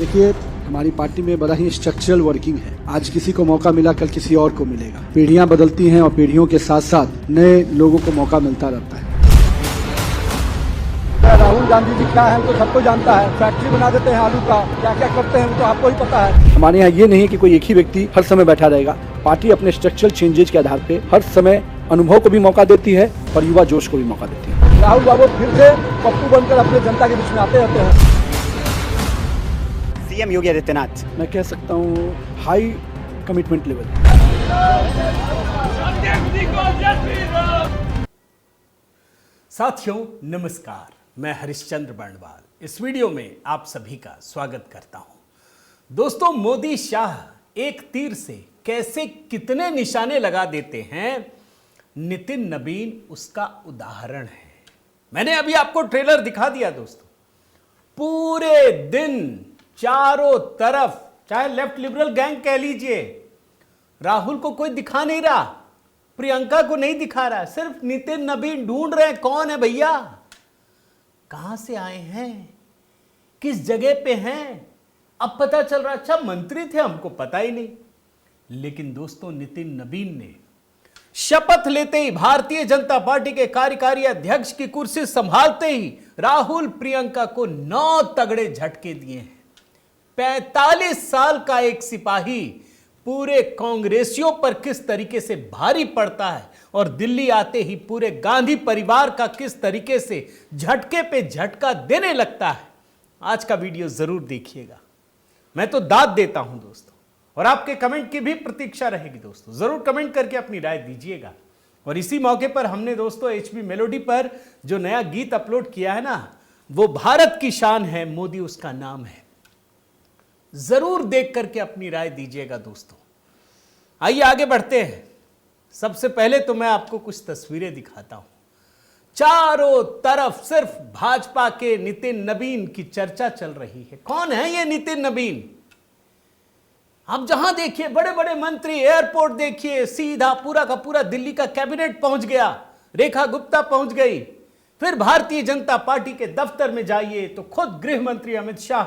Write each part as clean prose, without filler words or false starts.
देखिए, हमारी पार्टी में बड़ा ही स्ट्रक्चरल वर्किंग है। आज किसी को मौका मिला, कल किसी और को मिलेगा। पीढ़ियां बदलती हैं और पीढ़ियों के साथ साथ नए लोगों को मौका मिलता रहता है। राहुल गांधी जी क्या है तो सबको जानता है। फैक्ट्री बना देते हैं आलू का, क्या क्या करते हैं तो आपको ही पता है। हमारे यहाँ ये नहीं है कि कोई एक ही व्यक्ति हर समय बैठा रहेगा। पार्टी अपने स्ट्रक्चरल चेंजेज के आधार पे हर समय अनुभव को भी मौका देती है और युवा जोश को भी मौका देती है। राहुल बाबू फिर से पप्पू बनकर अपने जनता के बीच में आते रहते हैं। सीएम योगी आदित्यनाथ, मैं कह सकता हूँ हाई कमिटमेंट लेवल। साथियों नमस्कार, मैं हरिश्चंद्र बर्णवाल इस वीडियो में आप सभी का स्वागत करता हूं। दोस्तों, मोदी शाह एक तीर से कैसे कितने निशाने लगा देते हैं, नितिन नबीन उसका उदाहरण है। मैंने अभी आपको ट्रेलर दिखा दिया दोस्तों। पूरे दिन चारों तरफ, चाहे लेफ्ट लिबरल गैंग कह लीजिए, राहुल को कोई दिखा नहीं रहा, प्रियंका को नहीं दिखा रहा, सिर्फ नितिन नबीन ढूंढ रहे हैं कौन है भैया, कहां से आए हैं, किस जगह पे हैं। अब पता चल रहा, अच्छा मंत्री थे हमको पता ही नहीं। लेकिन दोस्तों, नितिन नबीन ने शपथ लेते ही, भारतीय जनता पार्टी के कार्यकारी अध्यक्ष की कुर्सी संभालते ही राहुल प्रियंका को 9 तगड़े झटके दिए हैं। 45 साल का एक सिपाही पूरे कांग्रेसियों पर किस तरीके से भारी पड़ता है और दिल्ली आते ही पूरे गांधी परिवार का किस तरीके से झटके पे झटका देने लगता है, आज का वीडियो जरूर देखिएगा। मैं तो दाद देता हूं दोस्तों, और आपके कमेंट की भी प्रतीक्षा रहेगी दोस्तों। जरूर कमेंट करके अपनी राय दीजिएगा। और इसी मौके पर हमने दोस्तों HB मेलोडी पर जो नया गीत अपलोड किया है ना, वो भारत की शान है, मोदी उसका नाम है। जरूर देख करके अपनी राय दीजिएगा दोस्तों। आइए आगे बढ़ते हैं। सबसे पहले तो मैं आपको कुछ तस्वीरें दिखाता हूं। चारों तरफ सिर्फ भाजपा के नितिन नबीन की चर्चा चल रही है। कौन है ये नितिन नबीन? आप जहां देखिए बड़े बड़े मंत्री, एयरपोर्ट देखिए, सीधा पूरा का पूरा दिल्ली का कैबिनेट पहुंच गया, रेखा गुप्ता पहुंच गई। फिर भारतीय जनता पार्टी के दफ्तर में जाइए तो खुद गृह मंत्री अमित शाह,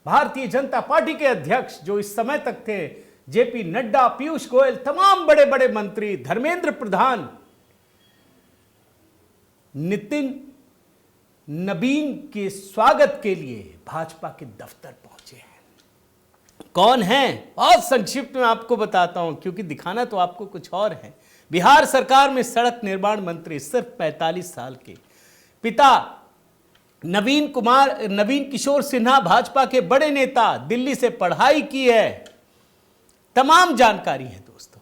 भारतीय जनता पार्टी के अध्यक्ष जो इस समय तक थे JP नड्डा, पीयूष गोयल, तमाम बड़े बड़े मंत्री, धर्मेंद्र प्रधान, नितिन नबीन के स्वागत के लिए भाजपा के दफ्तर पहुंचे हैं। कौन हैं? बहुत संक्षिप्त में आपको बताता हूं, क्योंकि दिखाना तो आपको कुछ और है। बिहार सरकार में सड़क निर्माण मंत्री, सिर्फ 45 साल के पिता नवीन किशोर सिन्हा, भाजपा के बड़े नेता, दिल्ली से पढ़ाई की है। तमाम जानकारी है दोस्तों।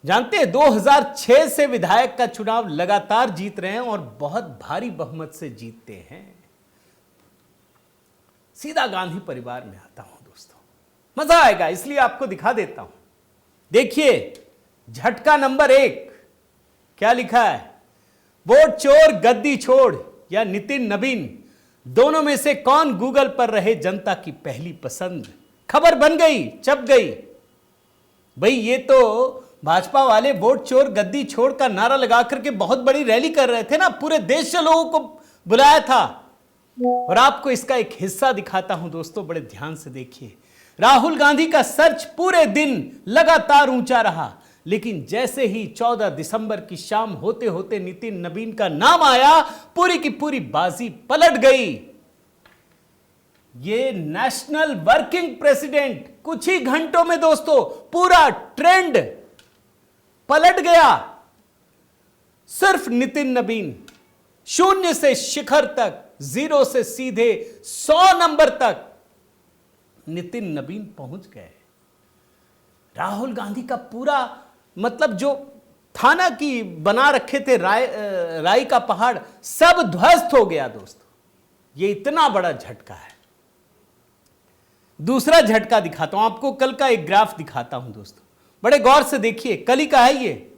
जानते हैं 2006 से विधायक का चुनाव लगातार जीत रहे हैं और बहुत भारी बहुमत से जीतते हैं। सीधा गांधी परिवार में आता हूं दोस्तों, मजा आएगा इसलिए आपको दिखा देता हूं। देखिए झटका नंबर 1 क्या लिखा है? वोट चोर गद्दी छोड़ या नितिन नबीन, दोनों में से कौन गूगल पर रहे जनता की पहली पसंद? खबर बन गई, छप गई। भाई ये तो भाजपा वाले वोट चोर गद्दी छोड़ का नारा लगा करके बहुत बड़ी रैली कर रहे थे ना, पूरे देश से लोगों को बुलाया था। और आपको इसका एक हिस्सा दिखाता हूं दोस्तों, बड़े ध्यान से देखिए। राहुल गांधी का सर्च पूरे दिन लगातार ऊंचा रहा, लेकिन जैसे ही 14 दिसंबर की शाम होते होते नितिन नबीन का नाम आया, पूरी की पूरी बाजी पलट गई। ये नेशनल वर्किंग प्रेसिडेंट कुछ ही घंटों में दोस्तों पूरा ट्रेंड पलट गया। सिर्फ नितिन नबीन, 0 से शिखर तक, 0 से सीधे 100 नंबर तक नितिन नबीन पहुंच गए। राहुल गांधी का पूरा मतलब जो थाना की बना रखे थे राई का पहाड़, सब ध्वस्त हो गया दोस्तों। ये इतना बड़ा झटका है। दूसरा झटका दिखाता हूं आपको, कल का एक ग्राफ दिखाता हूं दोस्तों, बड़े गौर से देखिए। कल ही का है ये,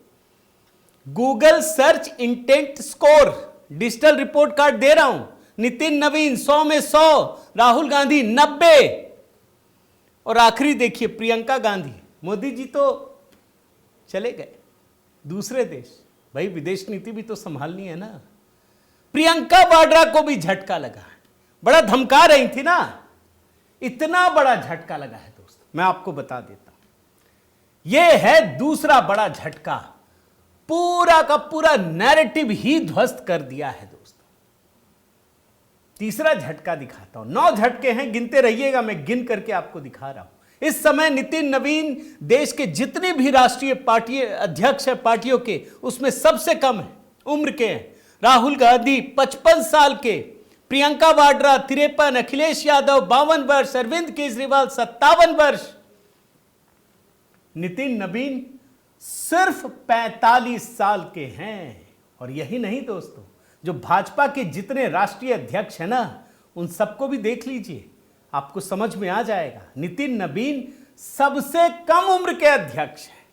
Google search intent score, digital report card दे रहा हूं। नितिन नबीन 100 में 100, राहुल गांधी 90, और आखिरी देखिए प्रियंका गांधी। मोदी जी तो चले गए दूसरे देश, भाई विदेश नीति भी तो संभालनी है ना। प्रियंका वाड्रा को भी झटका लगा, बड़ा धमका रही थी ना इतना बड़ा झटका लगा है दोस्तों, मैं आपको बता देता हूं। यह है दूसरा बड़ा झटका, पूरा का पूरा नैरेटिव ही ध्वस्त कर दिया है दोस्तों। तीसरा झटका दिखाता हूं। 9 झटके हैं, गिनते रहिएगा, मैं गिन करके आपको दिखा रहा हूं। इस समय नितिन नवीन देश के जितने भी राष्ट्रीय पार्टी अध्यक्ष है पार्टियों के, उसमें सबसे कम है उम्र के हैं। राहुल गांधी 55 साल के, प्रियंका वाड्रा 53, अखिलेश यादव 52 वर्ष, अरविंद केजरीवाल 57 वर्ष, नितिन नवीन सिर्फ 45 साल के हैं। और यही नहीं दोस्तों, जो भाजपा के जितने राष्ट्रीय अध्यक्ष हैं ना, उन सबको भी देख लीजिए, आपको समझ में आ जाएगा। नितिन नवीन सबसे कम उम्र के अध्यक्ष हैं।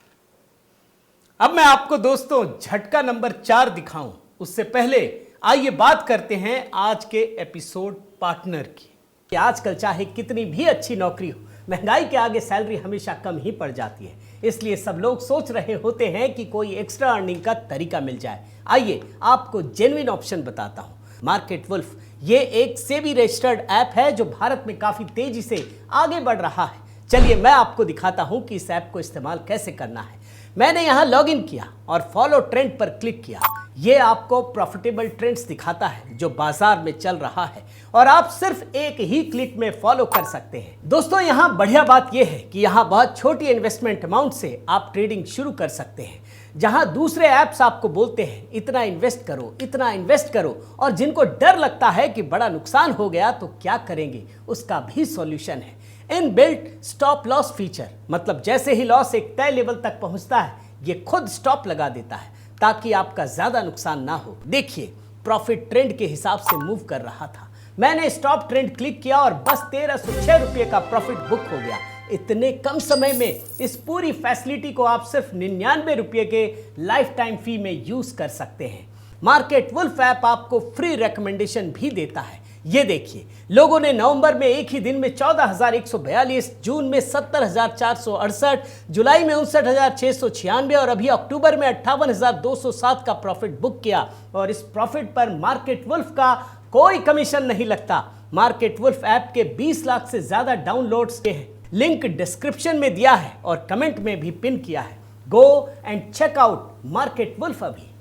अब मैं आपको दोस्तों झटका नंबर 4 दिखाऊं, उससे पहले आइए बात करते हैं आज के एपिसोड पार्टनर की। कि आजकल चाहे कितनी भी अच्छी नौकरी हो, महंगाई के आगे सैलरी हमेशा कम ही पड़ जाती है। इसलिए सब लोग सोच रहे होते हैं कि कोई एक्स्ट्रा अर्निंग का तरीका मिल जाए। आइए आपको जेन्युइन ऑप्शन बताता हूं। मार्केट वुल्फ ये एक सेबी रजिस्टर्ड ऐप है जो भारत में काफी तेजी से आगे बढ़ रहा है। चलिए मैं आपको दिखाता हूं कि इस ऐप को इस्तेमाल कैसे करना है। मैंने यहां लॉगिन किया और फॉलो ट्रेंड पर क्लिक किया। ये आपको प्रॉफिटेबल ट्रेंड्स दिखाता है जो बाजार में चल रहा है और आप सिर्फ एक ही क्लिक में फॉलो कर सकते हैं। दोस्तों यहां बढ़िया बात यह है कि यहां बहुत छोटी इन्वेस्टमेंट अमाउंट से आप ट्रेडिंग शुरू कर सकते हैं, जहां दूसरे ऐप्स आपको बोलते हैं इतना इन्वेस्ट करो, इतना इन्वेस्ट करो, और जिनको डर लगता है कि बड़ा नुकसान हो गया तो क्या करेंगे, उसका भी सॉल्यूशन है। इनबिल्ट स्टॉप लॉस फीचर, मतलब जैसे ही लॉस एक तय लेवल तक पहुंचता है ये खुद स्टॉप लगा देता है ताकि आपका ज्यादा नुकसान ना हो। देखिए प्रॉफिट ट्रेंड के हिसाब से मूव कर रहा था। मैंने स्टॉप ट्रेंड क्लिक किया और बस 1306 रुपये का प्रॉफिट बुक हो गया। इतने कम समय में इस पूरी फैसिलिटी को आप सिर्फ 99 रुपये के लाइफ टाइम फी में यूज कर सकते हैं। मार्केट वुल्फ ऐप आपको फ्री रिकमेंडेशन भी देता है। ये देखिए, लोगों ने नवंबर में एक ही दिन में 14,142, जून में 70,468, जुलाई में 59,696 और अभी अक्टूबर में 58,207 का प्रॉफिट बुक किया। और इस प्रॉफिट पर मार्केट वुल्फ का कोई कमीशन नहीं लगता। मार्केट वुल्फ ऐप के 20 लाख से ज्यादा डाउनलोड्स के हैं। लिंक डिस्क्रिप्शन में दिया है और कमेंट में भी पिन किया है। Go and check out Market Wolf अभी।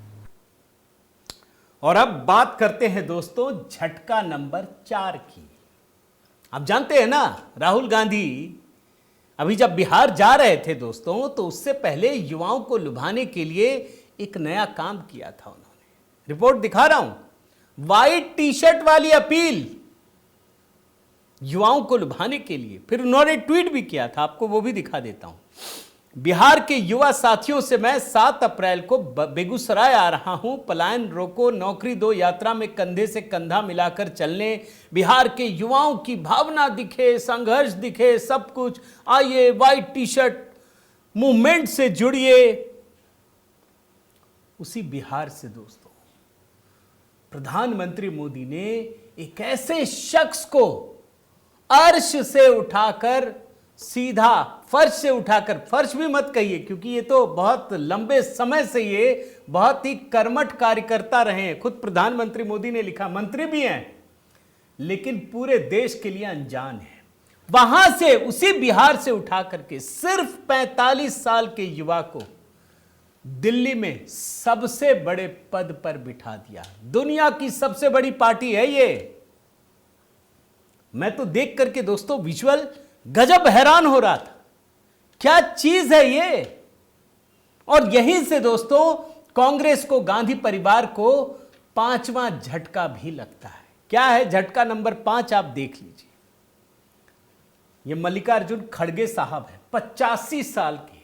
और अब बात करते हैं दोस्तों झटका नंबर 4 की। आप जानते हैं ना, राहुल गांधी अभी जब बिहार जा रहे थे दोस्तों, तो उससे पहले युवाओं को लुभाने के लिए एक नया काम किया था उन्होंने। रिपोर्ट दिखा रहा हूं, व्हाइट टी शर्ट वाली अपील युवाओं को लुभाने के लिए। फिर उन्होंने ट्वीट भी किया था, आपको वो भी दिखा देता हूं। बिहार के युवा साथियों से मैं 7 अप्रैल को बेगूसराय आ रहा हूं। पलायन रोको, नौकरी दो यात्रा में कंधे से कंधा मिलाकर चलने। बिहार के युवाओं की भावना दिखे, संघर्ष दिखे, सब कुछ। आइए व्हाइट टी शर्ट मूवमेंट से जुड़िए। उसी बिहार से दोस्तों प्रधानमंत्री मोदी ने एक ऐसे शख्स को अर्श से उठाकर सीधा फर्श से उठाकर, फर्श भी मत कहिए क्योंकि ये तो बहुत लंबे समय से ये बहुत ही कर्मठ कार्यकर्ता रहे हैं। खुद प्रधानमंत्री मोदी ने लिखा, मंत्री भी हैं लेकिन पूरे देश के लिए अनजान है। वहां से उसी बिहार से उठा करके सिर्फ 45 साल के युवा को दिल्ली में सबसे बड़े पद पर बिठा दिया। दुनिया की सबसे बड़ी पार्टी है ये। मैं तो देख करके दोस्तों विजुअल गजब हैरान हो रहा था, क्या चीज है ये। और यहीं से दोस्तों कांग्रेस को, गांधी परिवार को 5वां झटका भी लगता है। क्या है झटका नंबर 5, आप देख लीजिए। ये मल्लिकार्जुन खड़गे साहब है, 85 साल के।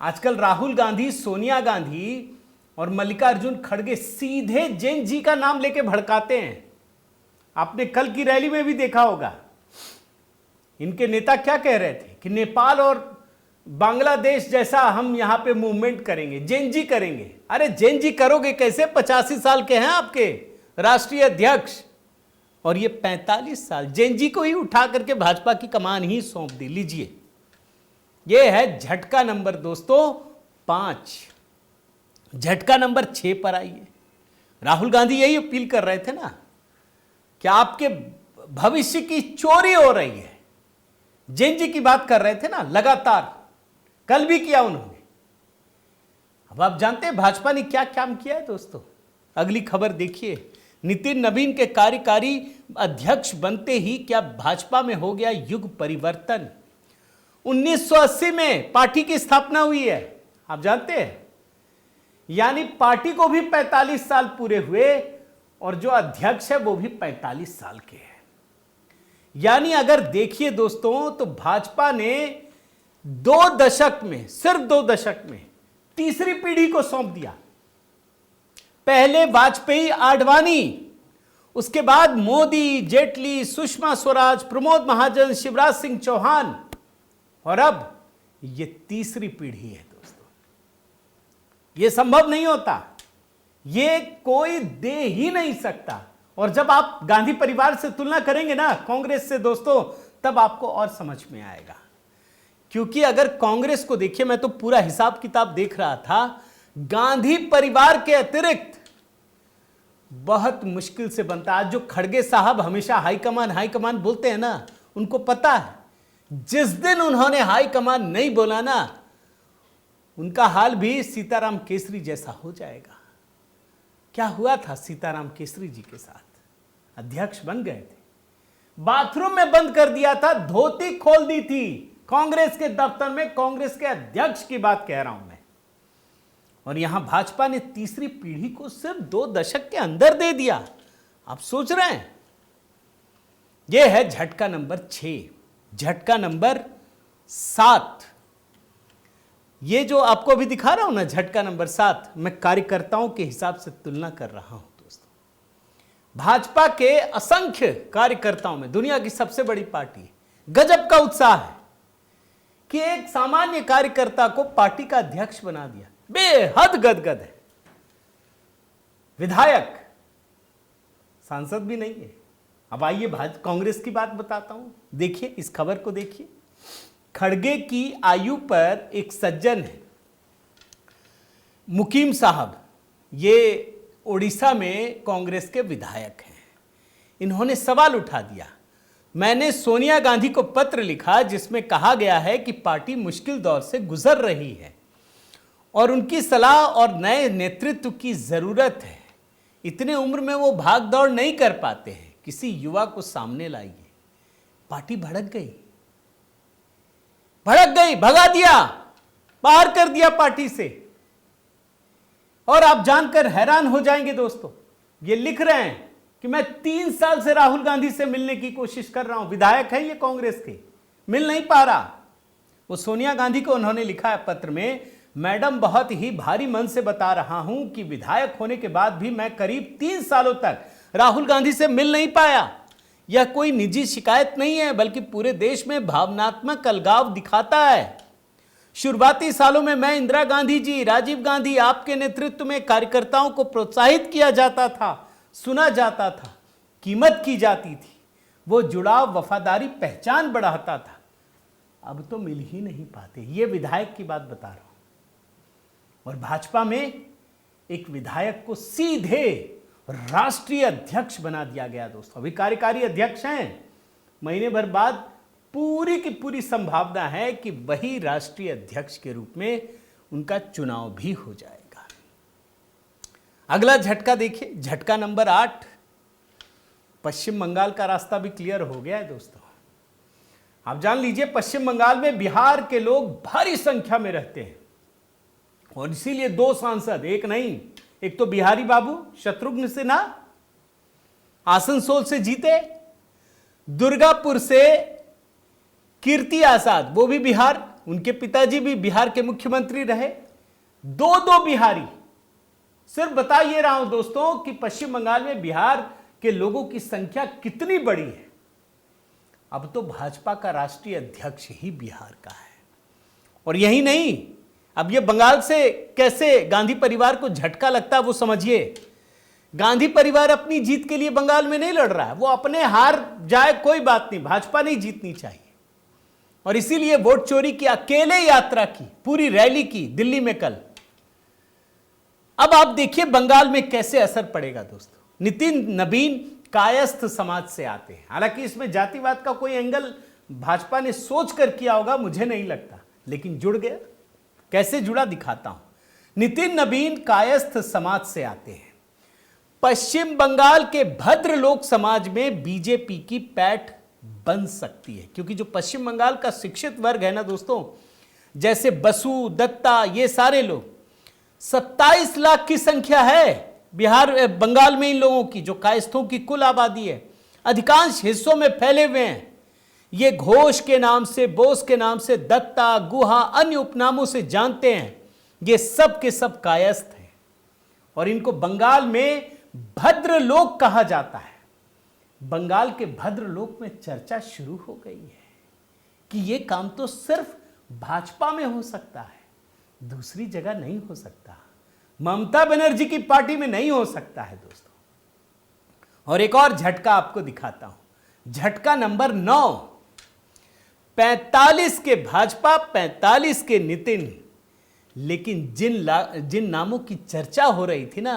आजकल राहुल गांधी, सोनिया गांधी और मल्लिकार्जुन खड़गे सीधे जैन जी का नाम लेके भड़काते हैं। आपने कल की रैली में भी देखा होगा, इनके नेता क्या कह रहे थे कि नेपाल और बांग्लादेश जैसा हम यहां पे मूवमेंट करेंगे, जैन जी करेंगे। अरे जैन जी करोगे कैसे, 85 साल के हैं आपके राष्ट्रीय अध्यक्ष, और ये 45 साल जैन जी को ही उठा करके भाजपा की कमान ही सौंप दी। लीजिए, ये है झटका नंबर दोस्तों 5। झटका नंबर 6 पर आइए। राहुल गांधी यही अपील कर रहे थे ना कि आपके भविष्य की चोरी हो रही है। जैन जी की बात कर रहे थे ना, लगातार कल भी किया उन्होंने। अब आप जानते हैं भाजपा ने क्या काम किया है दोस्तों। अगली खबर देखिए, नितिन नवीन के कार्यकारी अध्यक्ष बनते ही क्या भाजपा में हो गया युग परिवर्तन। 1980 में पार्टी की स्थापना हुई है, आप जानते हैं, यानी पार्टी को भी 45 साल पूरे हुए और जो अध्यक्ष है वो भी 45 साल के हैं। यानी अगर देखिए दोस्तों तो भाजपा ने 2 दशक में, सिर्फ 2 दशक में तीसरी पीढ़ी को सौंप दिया। पहले वाजपेयी, आडवाणी, उसके बाद मोदी, जेटली, सुषमा स्वराज, प्रमोद महाजन, शिवराज सिंह चौहान, और अब ये तीसरी पीढ़ी है दोस्तों। ये संभव नहीं होता, ये कोई दे ही नहीं सकता। और जब आप गांधी परिवार से तुलना करेंगे ना कांग्रेस से दोस्तों, तब आपको और समझ में आएगा। क्योंकि अगर कांग्रेस को देखिए, मैं तो पूरा हिसाब किताब देख रहा था, गांधी परिवार के अतिरिक्त बहुत मुश्किल से बनता। आज जो खड़गे साहब हमेशा हाईकमान हाईकमान बोलते हैं ना, उनको पता है जिस दिन उन्होंने हाईकमान नहीं बोला ना, उनका हाल भी सीताराम केसरी जैसा हो जाएगा। क्या हुआ था सीताराम केसरी जी के साथ? अध्यक्ष बन गए थे, बाथरूम में बंद कर दिया था, धोती खोल दी थी कांग्रेस के दफ्तर में। कांग्रेस के अध्यक्ष की बात कह रहा हूं मैं। और यहां भाजपा ने तीसरी पीढ़ी को सिर्फ 2 दशक के अंदर दे दिया। आप सोच रहे हैं, यह है झटका नंबर 6। झटका नंबर 7, ये जो आपको अभी दिखा रहा हूं ना, झटका नंबर 7, मैं कार्यकर्ताओं के हिसाब से तुलना कर रहा हूं दोस्तों। भाजपा के असंख्य कार्यकर्ताओं में, दुनिया की सबसे बड़ी पार्टी, गजब का उत्साह है कि एक सामान्य कार्यकर्ता को पार्टी का अध्यक्ष बना दिया। बेहद गदगद है। विधायक, सांसद भी नहीं है। अब आइए कांग्रेस की बात बताता हूं। देखिए इस खबर को देखिए। खड़गे की आयु पर एक सज्जन है, मुकीम साहब, ये ओडिशा में कांग्रेस के विधायक हैं। इन्होंने सवाल उठा दिया, मैंने सोनिया गांधी को पत्र लिखा जिसमें कहा गया है कि पार्टी मुश्किल दौर से गुजर रही है और उनकी सलाह और नए नेतृत्व की जरूरत है। इतने उम्र में वो भाग दौड़ नहीं कर पाते हैं, किसी युवा को सामने लाइए। पार्टी भड़क गई, भगा दिया, बाहर कर दिया पार्टी से। और आप जानकर हैरान हो जाएंगे दोस्तों, ये लिख रहे हैं कि मैं 3 साल से राहुल गांधी से मिलने की कोशिश कर रहा हूं। विधायक है ये कांग्रेस के, मिल नहीं पा रहा। वो सोनिया गांधी को उन्होंने लिखा है पत्र में, मैडम बहुत ही भारी मन से बता रहा हूं कि विधायक होने के बाद भी मैं करीब 3 सालों तक राहुल गांधी से मिल नहीं पाया। यह कोई निजी शिकायत नहीं है, बल्कि पूरे देश में भावनात्मक अलगाव दिखाता है। शुरुआती सालों में मैं इंदिरा गांधी जी, राजीव गांधी, आपके नेतृत्व में कार्यकर्ताओं को प्रोत्साहित किया जाता था, सुना जाता था, कीमत की जाती थी। वो जुड़ाव, वफादारी, पहचान बढ़ाता था। अब तो मिल ही नहीं पाते। ये विधायक की बात बता रहा हूं। और भाजपा में एक विधायक को सीधे राष्ट्रीय अध्यक्ष बना दिया गया दोस्तों। अभी कार्यकारी अध्यक्ष हैं, महीने भर बाद पूरी की पूरी संभावना है कि वही राष्ट्रीय अध्यक्ष के रूप में उनका चुनाव भी हो जाएगा। अगला झटका देखिए, झटका नंबर 8। पश्चिम बंगाल का रास्ता भी क्लियर हो गया है दोस्तों। आप जान लीजिए, पश्चिम बंगाल में बिहार के लोग भारी संख्या में रहते हैं और इसीलिए 2 सांसद, एक नहीं, एक तो बिहारी बाबू शत्रुघ्न सिन्हा आसनसोल से जीते, दुर्गापुर से कीर्ति आजाद, वो भी बिहार, उनके पिताजी भी बिहार के मुख्यमंत्री रहे। 2 बिहारी। सिर्फ बता ये रहा हूं दोस्तों कि पश्चिम बंगाल में बिहार के लोगों की संख्या कितनी बड़ी है। अब तो भाजपा का राष्ट्रीय अध्यक्ष ही बिहार का है। और यही नहीं, अब ये बंगाल से कैसे गांधी परिवार को झटका लगता है वो समझिए। गांधी परिवार अपनी जीत के लिए बंगाल में नहीं लड़ रहा है, वो अपने हार जाए कोई बात नहीं, भाजपा नहीं जीतनी चाहिए। और इसीलिए वोट चोरी की अकेले यात्रा की, पूरी रैली की दिल्ली में कल। अब आप देखिए बंगाल में कैसे असर पड़ेगा दोस्तों। नितिन नवीन कायस्थ समाज से आते हैं। हालांकि इसमें जातिवाद का कोई एंगल भाजपा ने सोच कर किया होगा, मुझे नहीं लगता, लेकिन जुड़ गया। कैसे जुड़ा दिखाता हूं। नितिन नवीन कायस्थ समाज से आते हैं। पश्चिम बंगाल के भद्र लोक समाज में बीजेपी की पैठ बन सकती है, क्योंकि जो पश्चिम बंगाल का शिक्षित वर्ग है ना दोस्तों, जैसे बसु, दत्ता, ये सारे लोग, 27 लाख की संख्या है बिहार बंगाल में इन लोगों की, जो कायस्थों की कुल आबादी है, अधिकांश हिस्सों में फैले हुए हैं। ये घोष के नाम से, बोस के नाम से, दत्ता, गुहा, अन्य उपनामों से जानते हैं। ये सब के सब कायस्थ हैं और इनको बंगाल में भद्र लोक कहा जाता है। बंगाल के भद्र लोक में चर्चा शुरू हो गई है कि यह काम तो सिर्फ भाजपा में हो सकता है, दूसरी जगह नहीं हो सकता, ममता बनर्जी की पार्टी में नहीं हो सकता है दोस्तों। और एक और झटका आपको दिखाता हूं, झटका नंबर 9। 45 के भाजपा, 45 के नितिन। लेकिन जिन नामों की चर्चा हो रही थी ना,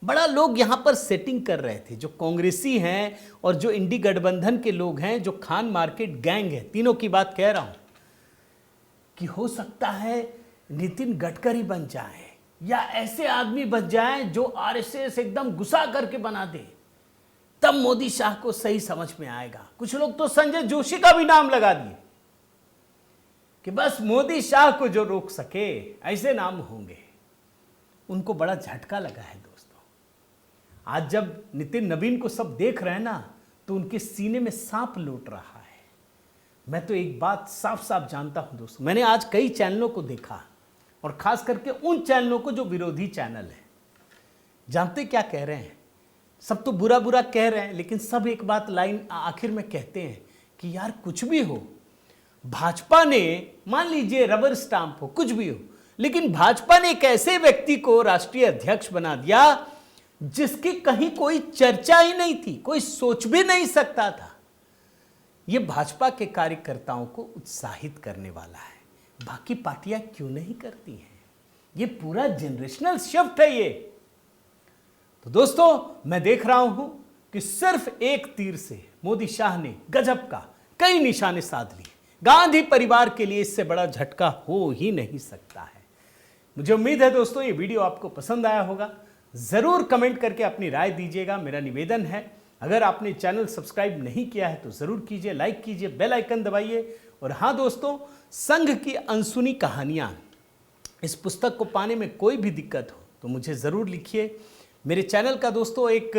बड़ा लोग यहां पर सेटिंग कर रहे थे, जो कांग्रेसी हैं और जो इंडी गठबंधन के लोग हैं, जो खान मार्केट गैंग है, तीनों की बात कह रहा हूं, कि हो सकता है नितिन गडकरी बन जाए या ऐसे आदमी बन जाए जो आरएसएस एकदम गुस्सा करके बना दे, तब मोदी शाह को सही समझ में आएगा। कुछ लोग तो संजय जोशी का भी नाम लगा दिए कि बस मोदी शाह को जो रोक सके, ऐसे नाम होंगे। उनको बड़ा झटका लगा है दोस्तों। आज जब नितिन नवीन को सब देख रहे हैं ना, तो उनके सीने में सांप लौट रहा है। मैं तो एक बात साफ साफ जानता हूं दोस्तों, मैंने आज कई चैनलों को देखा, और खास करके उन चैनलों को जो विरोधी चैनल है। जानते क्या कह रहे हैं? सब तो बुरा बुरा कह रहे हैं, लेकिन सब एक बात लाइन आखिर में कहते हैं कि यार कुछ भी हो, भाजपा ने, मान लीजिए रबर स्टाम्प हो, कुछ भी हो, लेकिन भाजपा ने एक ऐसे व्यक्ति को राष्ट्रीय अध्यक्ष बना दिया जिसकी कहीं कोई चर्चा ही नहीं थी, कोई सोच भी नहीं सकता था। यह भाजपा के कार्यकर्ताओं को उत्साहित करने वाला है। बाकी पार्टियां क्यों नहीं करती हैं? ये पूरा जनरेशनल शिफ्ट है ये। तो दोस्तों, मैं देख रहा हूं कि सिर्फ एक तीर से मोदी शाह ने गजब का कई निशाने साध लिए। गांधी परिवार के लिए इससे बड़ा झटका हो ही नहीं सकता है। मुझे उम्मीद है दोस्तों ये वीडियो आपको पसंद आया होगा। जरूर कमेंट करके अपनी राय दीजिएगा। मेरा निवेदन है, अगर आपने चैनल सब्सक्राइब नहीं किया है तो जरूर कीजिए, लाइक कीजिए, बेल आइकन दबाइए। और हाँ दोस्तों, संघ की अनसुनी कहानियां, इस पुस्तक को पाने में कोई भी दिक्कत हो तो मुझे ज़रूर लिखिए। मेरे चैनल का दोस्तों एक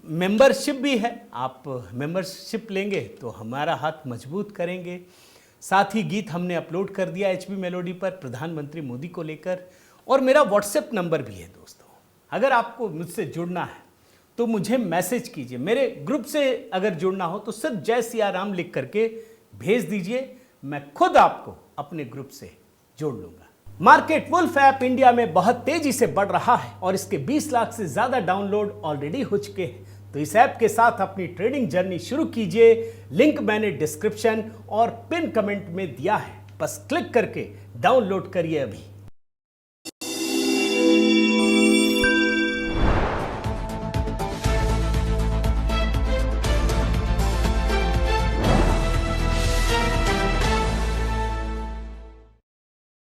मेंबरशिप भी है, आप मेंबरशिप लेंगे तो हमारा हाथ मजबूत करेंगे। साथ ही गीत हमने अपलोड कर दिया HB मेलोडी पर प्रधानमंत्री मोदी को लेकर, और मेरा व्हाट्सएप नंबर भी है दोस्तों। अगर आपको मुझसे जुड़ना है तो मुझे मैसेज कीजिए। मेरे ग्रुप से अगर जुड़ना हो तो सिर्फ जय सिया राम लिख करके भेज दीजिए, मैं खुद आपको अपने ग्रुप से जोड़ लूंगा। मार्केट वुल्फ ऐप इंडिया में बहुत तेजी से बढ़ रहा है और इसके 20 लाख से ज्यादा डाउनलोड ऑलरेडी हो चुके हैं। तो इस ऐप के साथ अपनी ट्रेडिंग जर्नी शुरू कीजिए। लिंक मैंने डिस्क्रिप्शन और पिन कमेंट में दिया है, बस क्लिक करके डाउनलोड करिए अभी।